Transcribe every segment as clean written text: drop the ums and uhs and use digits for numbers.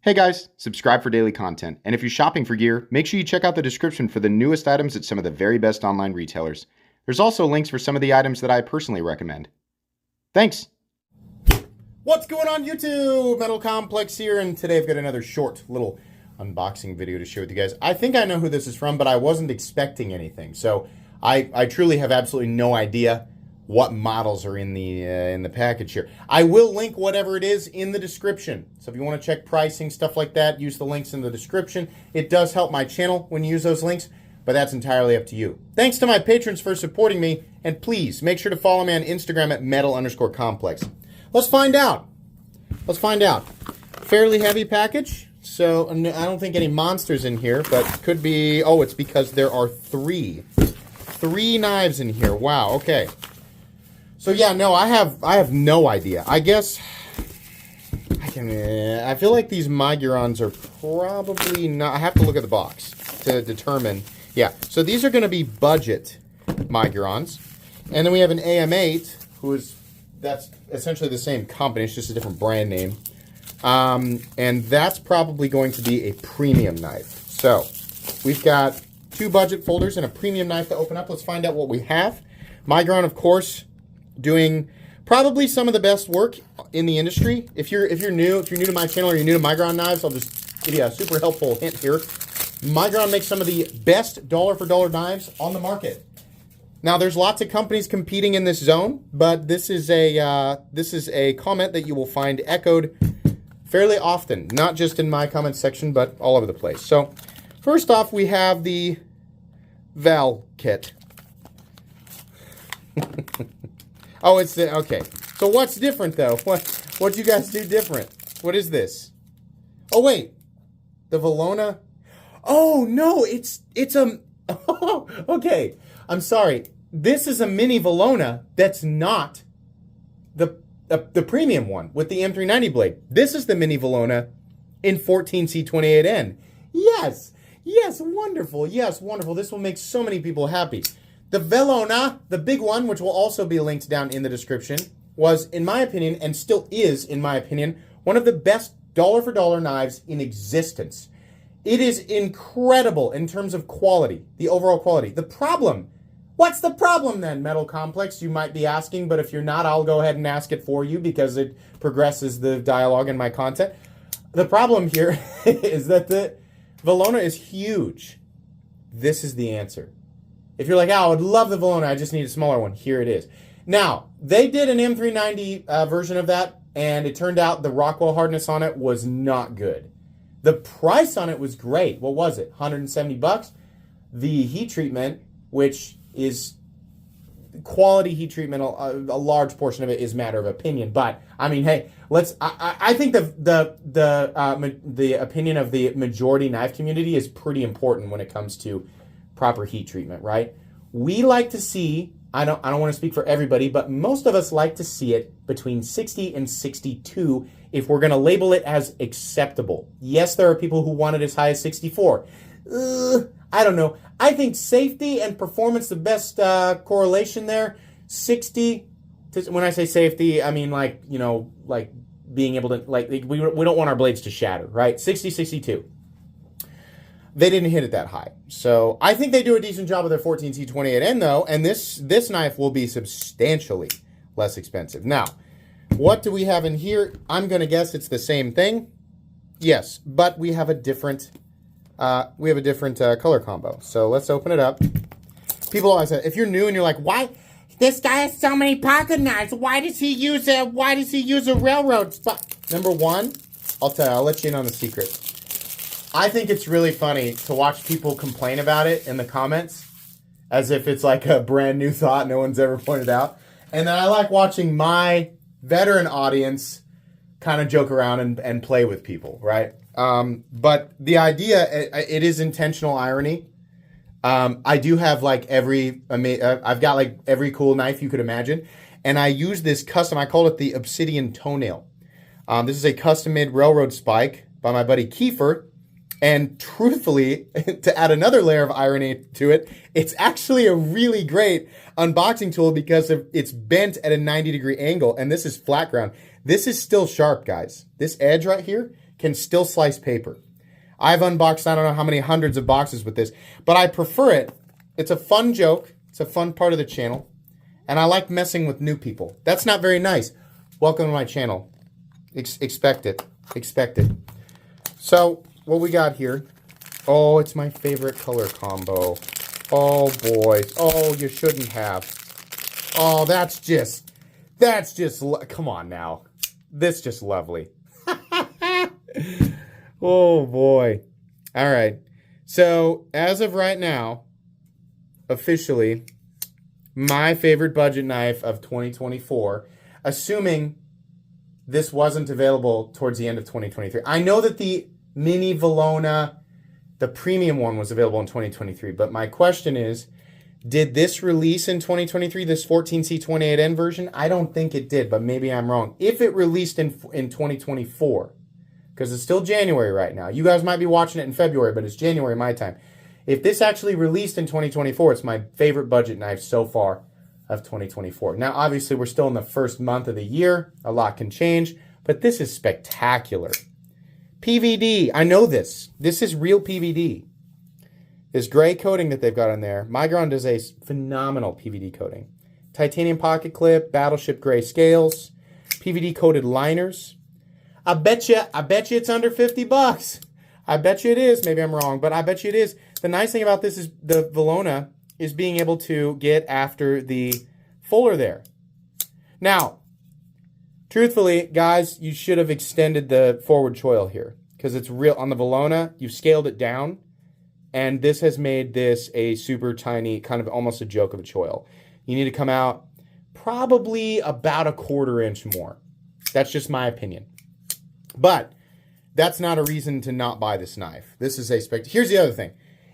Hey guys, subscribe for daily content. And if you're shopping for gear, make sure you check out the description for the newest items at some of the very best online retailers. There's also links for some of the items that I personally recommend. Thanks! What's going on YouTube? Metal Complex here, and today I've got another short little unboxing video to share with you guys. I think I know who this is from, but I wasn't expecting anything. So I truly have absolutely no idea what models are in the package here. I will link whatever it is in the description. So if you want to check pricing, stuff like that, use the links in the description. It does help my channel when you use those links, but that's entirely up to you. Thanks to my patrons for supporting me, and please make sure to follow me on Instagram at metal_complex. Let's find out. Let's find out. Fairly heavy package, so I don't think any monsters in here, but could be, oh, it's because there are three knives in here. Wow, okay. So yeah, no, I have no idea. I guess I feel like these Magurons are probably not. I have to look at the box to determine. Yeah, so these are going to be budget Magurons, and then we have an AM8, that's essentially the same company. It's just a different brand name, and that's probably going to be a premium knife. So we've got two budget folders and a premium knife to open up. Let's find out what we have. Maguron, of course, doing probably some of the best work in the industry. If you're new to my channel or you're new to Migron knives, I'll just give you a super helpful hint here. Migron makes some of the best dollar for dollar knives on the market. Now there's lots of companies competing in this zone, but this is a comment that you will find echoed fairly often, not just in my comment section, but all over the place. So first off, we have the Val kit. Oh, it's the, okay. So what's different though? What'd you guys do different? What is this? Oh wait, the Velona. Oh no, it's a. Oh, okay, I'm sorry. This is a mini Velona that's not the premium one with the M390 blade. This is the mini Velona in 14C28N. Yes, yes, wonderful. Yes, wonderful. This will make so many people happy. The Velona, the big one, which will also be linked down in the description, was, in my opinion, and still is, in my opinion, one of the best dollar-for-dollar knives in existence. It is incredible in terms of quality, the overall quality. The problem, what's the problem then, Metal Complex, you might be asking, but if you're not, I'll go ahead and ask it for you because it progresses the dialogue in my content. The problem here is that the Velona is huge. This is the answer. If you're like, oh, I would love the Velona, I just need a smaller one, here it is. Now, they did an M390 version of that, and it turned out the Rockwell hardness on it was not good. The price on it was great. What was it? 170 bucks. The heat treatment, which is quality heat treatment, a large portion of it is matter of opinion. But I mean, hey, I think the opinion of the majority knife community is pretty important when it comes to proper heat treatment, right? We like to see, I don't want to speak for everybody, but most of us like to see it between 60 and 62 if we're going to label it as acceptable. Yes, there are people who want it as high as 64. I don't know. I think safety and performance, the best correlation there, 60, when I say safety, I mean like, you know, like being able to, like, we don't want our blades to shatter, right? 60, 62. They didn't hit it that high. So I think they do a decent job with their 14C28N though, and this knife will be substantially less expensive. Now, what do we have in here? I'm going to guess it's the same thing. Yes, but we have a different color combo. So let's open it up. People always say, if you're new and you're like, why this guy has so many pocket knives? Why does he use a railroad spot? Number one, I'll tell you, I'll let you in on the secret. I think it's really funny to watch people complain about it in the comments as if it's like a brand new thought no one's ever pointed out. And then I like watching my veteran audience kind of joke around and play with people, right? But the idea, it is intentional irony. I do have like I've got like every cool knife you could imagine. And I use this custom, I call it the Obsidian Toenail. This is a custom-made railroad spike by my buddy Kiefer. And truthfully, to add another layer of irony to it, it's actually a really great unboxing tool because it's bent at a 90-degree angle, and this is flat ground. This is still sharp, guys. This edge right here can still slice paper. I've unboxed I don't know how many hundreds of boxes with this, but I prefer it. It's a fun joke. It's a fun part of the channel. And I like messing with new people. That's not very nice. Welcome to my channel. Expect it. Expect it. So, what we got here. Oh, it's my favorite color combo. Oh, boys. Oh, you shouldn't have. Oh, that's just, come on now. This is just lovely. Oh, boy. All right. So, as of right now, officially, my favorite budget knife of 2024, assuming this wasn't available towards the end of 2023. I know that the mini Velona, the premium one, was available in 2023, but my question is, did this release in 2023, this 14C28N version? I don't think it did, but maybe I'm wrong. If it released in 2024, because it's still January right now. You guys might be watching it in February, but it's January my time. If this actually released in 2024, it's my favorite budget knife so far of 2024. Now, obviously, we're still in the first month of the year. A lot can change, but this is spectacular. PVD, I know this. This is real PVD. This gray coating that they've got on there, Migron does a phenomenal PVD coating. Titanium pocket clip, Battleship gray scales, PVD coated liners. I bet you it's under 50 bucks. I bet you it is. Maybe I'm wrong, but I bet you it is. The nice thing about this is the Velona is being able to get after the fuller there. Now, truthfully, guys, you should have extended the forward choil here because it's real. On the Velona, you've scaled it down, and this has made this a super tiny, kind of almost a joke of a choil. You need to come out probably about a 1/4 inch more. That's just my opinion. But that's not a reason to not buy this knife. This is a Here's the other thing.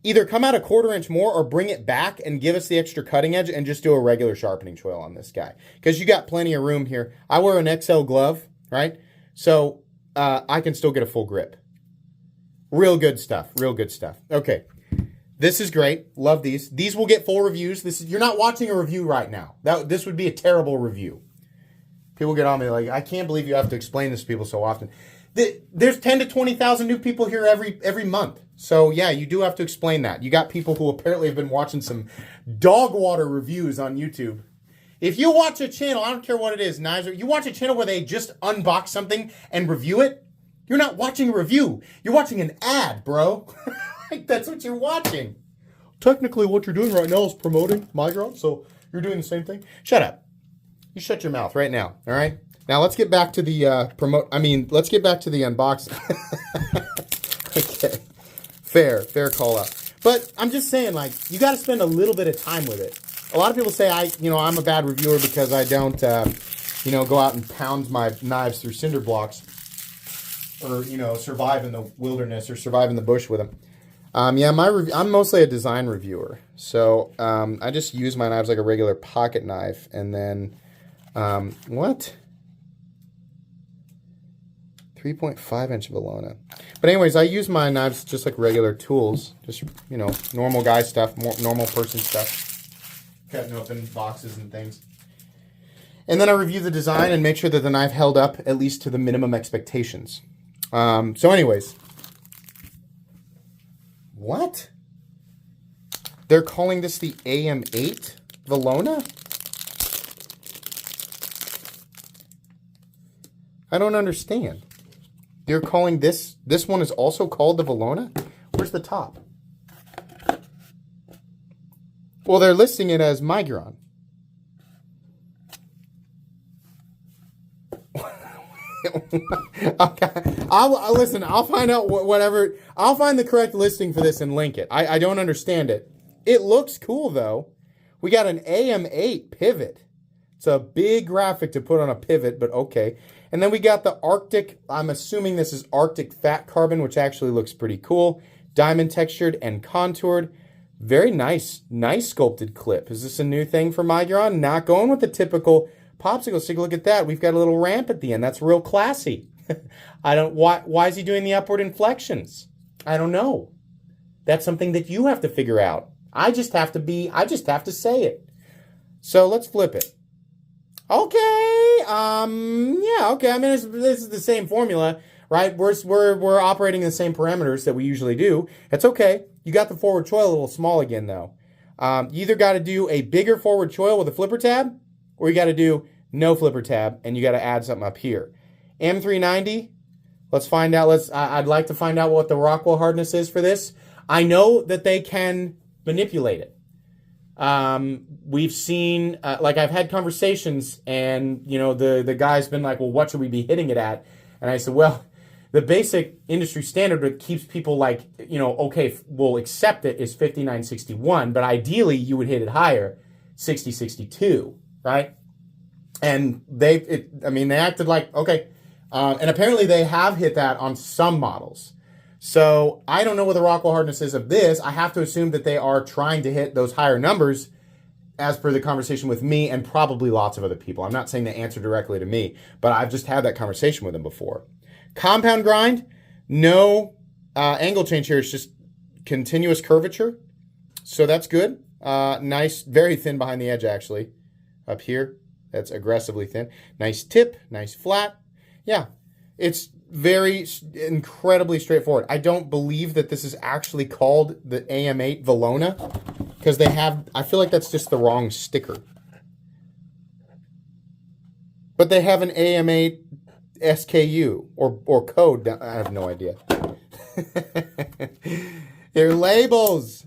Either come out a 1/4 inch more or bring it back and give us the extra cutting edge and just do a regular sharpening choil on this guy. Because you got plenty of room here. I wear an XL glove, right? So I can still get a full grip. Real good stuff. Real good stuff. Okay. This is great. Love these. These will get full reviews. You're not watching a review right now. This would be a terrible review. People get on me like, I can't believe you have to explain this to people so often. There's 10 to 20,000 new people here every month. So, yeah, you do have to explain that. You got people who apparently have been watching some dog water reviews on YouTube. If you watch a channel, I don't care what it is, knives, you watch a channel where they just unbox something and review it, you're not watching a review. You're watching an ad, bro. Like, that's what you're watching. Technically, what you're doing right now is promoting Migron, so you're doing the same thing. Shut up. You shut your mouth right now, all right? Now, let's get back to the let's get back to the unboxing. Okay. Fair call out. But I'm just saying, like, you got to spend a little bit of time with it. A lot of people say I'm a bad reviewer because I don't, go out and pound my knives through cinder blocks or, survive in the wilderness or survive in the bush with them. I'm mostly a design reviewer. So I just use my knives like a regular pocket knife. And then, what? 3.5 inch Velona. But anyways, I use my knives just like regular tools. Just, normal guy stuff, normal person stuff. Cutting open boxes and things. And then I review the design and make sure that the knife held up at least to the minimum expectations. So anyways. What? They're calling this the AM8 Velona? I don't understand. You're calling this one is also called the Velona? Where's the top? Well, they're listing it as Migron. Okay. I'll find out whatever. I'll find the correct listing for this and link it. I don't understand it. It looks cool, though. We got an AM8 pivot. It's a big graphic to put on a pivot, but okay. And then we got the Arctic, I'm assuming this is Arctic fat carbon, which actually looks pretty cool. Diamond textured and contoured. Very nice sculpted clip. Is this a new thing for Migron? Not going with the typical popsicle stick. Look at that. We've got a little ramp at the end. That's real classy. Why is he doing the upward inflections? I don't know. That's something that you have to figure out. I just have to say it. So let's flip it. Okay. Yeah, okay. I mean, this is the same formula, right? We're operating in the same parameters that we usually do. It's okay. You got the forward choil a little small again, though. You either got to do a bigger forward choil with a flipper tab, or you got to do no flipper tab, and you got to add something up here. M390, let's find out. I'd like to find out what the Rockwell hardness is for this. I know that they can manipulate it. We've seen, like I've had conversations, and the guy's been like, well, what should we be hitting it at? And I said, well, the basic industry standard that keeps people like, okay, we'll accept it is 5961, but ideally you would hit it higher, 6062, right? And they acted like, okay. And apparently they have hit that on some models. So I don't know what the Rockwell hardness is of this. I have to assume that they are trying to hit those higher numbers as per the conversation with me and probably lots of other people. I'm not saying they answer directly to me, but I've just had that conversation with them before. Compound grind, no angle change here. It's just continuous curvature. So that's good. Nice, very thin behind the edge, actually. Up here, that's aggressively thin. Nice tip, nice flat. Yeah, it's very incredibly straightforward. I don't believe that this is actually called the AM8 Velona because I feel like that's just the wrong sticker. But they have an AM8 SKU or code. I have no idea. They're labels.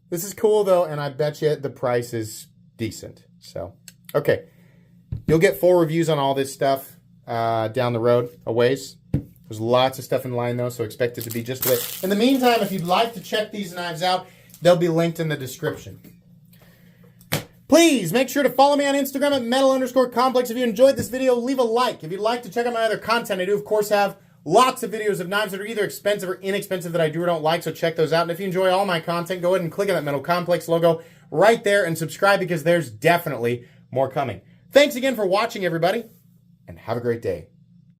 This is cool though, and I bet you the price is decent. So, okay. You'll get full reviews on all this stuff down the road a ways. There's lots of stuff in line though, so expect it to be just a bit. In the meantime, if you'd like to check these knives out, they'll be linked in the description. Please make sure to follow me on Instagram at metal_complex. If you enjoyed this video, leave a like. If you'd like to check out my other content, I do, of course, have lots of videos of knives that are either expensive or inexpensive that I do or don't like, so check those out. And if you enjoy all my content, go ahead and click on that Metal Complex logo right there and subscribe because there's definitely more coming. Thanks again for watching, everybody, and have a great day.